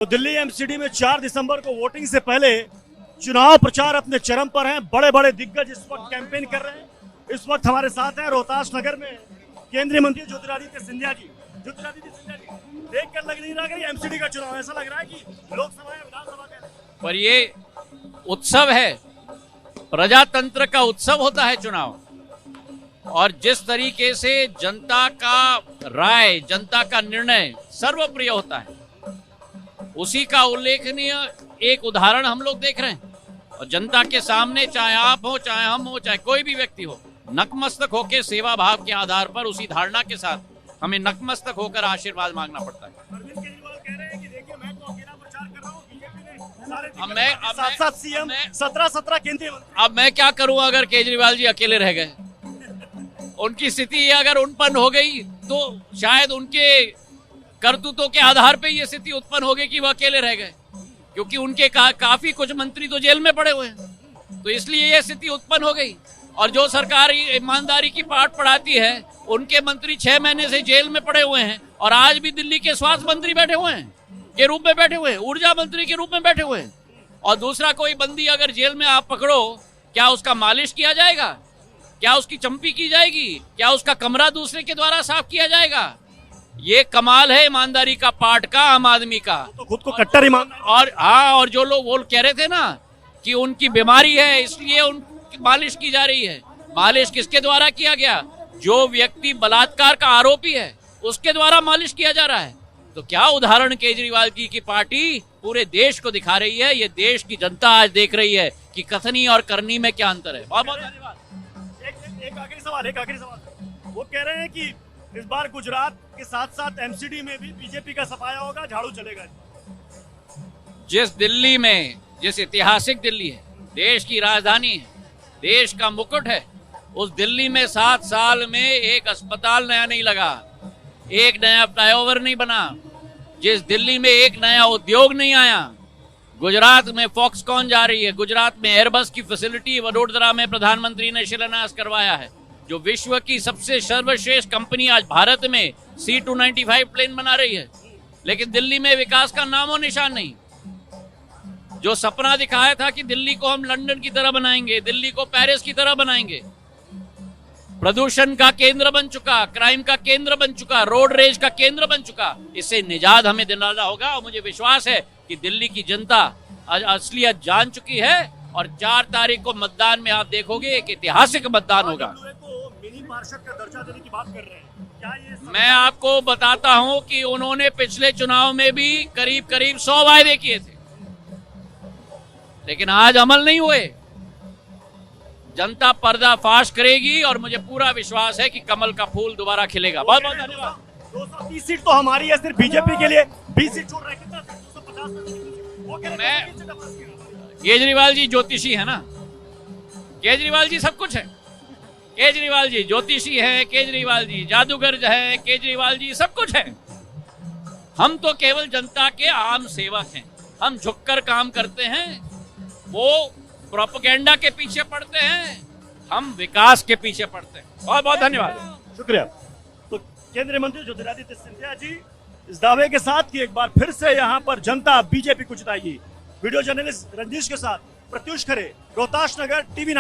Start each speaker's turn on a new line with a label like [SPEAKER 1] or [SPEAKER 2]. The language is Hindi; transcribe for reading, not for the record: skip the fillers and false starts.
[SPEAKER 1] तो दिल्ली एमसीडी में 4 दिसंबर को वोटिंग से पहले चुनाव प्रचार अपने चरम पर हैं। बड़े बड़े दिग्गज इस वक्त कैंपेन कर रहे हैं। इस वक्त हमारे साथ हैं रोहतास नगर में केंद्रीय मंत्री ज्योतिरादित्य सिंधिया जी। देख कर लग नहीं रहा कि एमसीडी का चुनाव, ऐसा लग रहा है कि लोकसभा या विधानसभा का।
[SPEAKER 2] पर ये उत्सव है, प्रजातंत्र का उत्सव होता है चुनाव। और जिस तरीके से जनता का राय, जनता का निर्णय सर्वप्रिय होता है, उसी का उल्लेखनीय एक उदाहरण हम लोग देख रहे हैं। और जनता के सामने चाहे आप हो, चाहे हम हो, चाहे कोई भी व्यक्ति हो, नतमस्तक होकर सेवा भाव के आधार पर उसी धारणा के साथ हमें नतमस्तक होकर आशीर्वाद मांगना पड़ता है।
[SPEAKER 1] अरविंद केजरीवाल कह रहे हैं कि देखिए मैं तो अकेला प्रचार कर रहा हूं, बीजेपी ने सारे
[SPEAKER 2] अब मैं
[SPEAKER 1] सीएम 17 केंद्रीय मंत्री।
[SPEAKER 2] अब मैं क्या करूं अगर केजरीवाल जी अकेले रह गए? उनकी स्थिति अगर उत्पन्न हो गई तो शायद उनके करतूतों के आधार पे ये स्थिति उत्पन्न हो गई कि वो अकेले रह गए, क्योंकि उनके काफी कुछ मंत्री तो जेल में पड़े हुए हैं। तो इसलिए ये स्थिति उत्पन्न हो गई। और जो सरकार ईमानदारी की पाठ पढ़ाती है, उनके मंत्री 6 महीने से जेल में पड़े हुए हैं और आज भी दिल्ली के स्वास्थ्य मंत्री बैठे हुए हैं के रूप में बैठे हुए हैं, ऊर्जा मंत्री के रूप में बैठे हुए हैं। और दूसरा कोई बंदी अगर जेल में आप पकड़ो, क्या उसका मालिश किया जाएगा? क्या उसकी चंपी की जाएगी? क्या उसका कमरा दूसरे के द्वारा साफ किया जाएगा? ये कमाल है ईमानदारी का पाठ का, आम आदमी का।
[SPEAKER 1] तो खुद को कट्टर ईमानदार।
[SPEAKER 2] और हाँ, और जो लोग वो कह रहे थे ना कि उनकी बीमारी है इसलिए उनकी मालिश की जा रही है, मालिश किसके द्वारा किया गया? जो व्यक्ति बलात्कार का आरोपी है उसके द्वारा मालिश किया जा रहा है। तो क्या उदाहरण केजरीवाल जी की पार्टी पूरे देश को दिखा रही है। ये देश की जनता आज देख रही है कि कथनी और करनी में क्या अंतर है। बहुत बहुत धन्यवाद।
[SPEAKER 1] एक आखिरी सवाल। वो कह रहे हैं कि इस बार गुजरात के साथ साथ एमसीडी में भी बीजेपी का सफाया होगा, झाड़ू चलेगा।
[SPEAKER 2] जिस दिल्ली में, जिस ऐतिहासिक दिल्ली है, देश की राजधानी है, देश का मुकुट है, उस दिल्ली में 7 साल में एक अस्पताल नया नहीं लगा, एक नया फ्लाईओवर नहीं बना, जिस दिल्ली में एक नया उद्योग नहीं आया। गुजरात में फॉक्सकॉन जा रही है, गुजरात में एयरबस की फैसिलिटी वडोदरा में प्रधानमंत्री ने शिलान्यास करवाया है। जो विश्व की सबसे सर्वश्रेष्ठ कंपनी आज भारत में C-295 प्लेन बना रही है, लेकिन दिल्ली में विकास का नामो निशान नहीं। जो सपना दिखाया था कि दिल्ली को हम लंदन की तरह बनाएंगे, दिल्ली को पेरिस की तरह बनाएंगे, प्रदूषण का केंद्र बन चुका, क्राइम का केंद्र बन चुका, रोड रेज का केंद्र बन चुका। इससे निजात हमें दिलाना होगा। और मुझे विश्वास है कि दिल्ली की जनता आज असलियत जान चुकी है और 4 तारीख को मतदान में आप देखोगे एक ऐतिहासिक मतदान होगा।
[SPEAKER 1] मिनी पार्षद का दर्जा देने की बात कर रहे हैं, क्या ये
[SPEAKER 2] मैं आपको बताता हूं कि उन्होंने पिछले चुनाव में भी करीब 100 वायदे किए थे, लेकिन आज अमल नहीं हुए। जनता पर्दाफाश करेगी और मुझे पूरा विश्वास है कि कमल का फूल दोबारा खिलेगा। बहुत बहुत धन्यवाद।
[SPEAKER 1] 230 सीट तो हमारी है, सिर्फ बीजेपी के लिए 20 सीट छोड़ रहे हैं। कितना 250?
[SPEAKER 2] मैं केजरीवाल जी ज्योतिषी है ना, केजरीवाल जी सब कुछ है। केजरीवाल जी ज्योतिषी है, केजरीवाल जी जादूगर है, केजरीवाल जी सब कुछ है। हम तो केवल जनता के आम सेवक हैं। हम झुककर काम करते हैं, वो प्रोपेगेंडा के पीछे पड़ते हैं, हम विकास के पीछे पड़ते हैं। बहुत बहुत धन्यवाद,
[SPEAKER 1] शुक्रिया। तो केंद्रीय मंत्री ज्योतिरादित्य सिंधिया जी इस दावे के साथ कि एक बार फिर से यहाँ पर जनता बीजेपी को जिताएगी। वीडियो जर्नलिस्ट रंजीश के साथ प्रत्युष खरे, रोहतास नगर, TV9।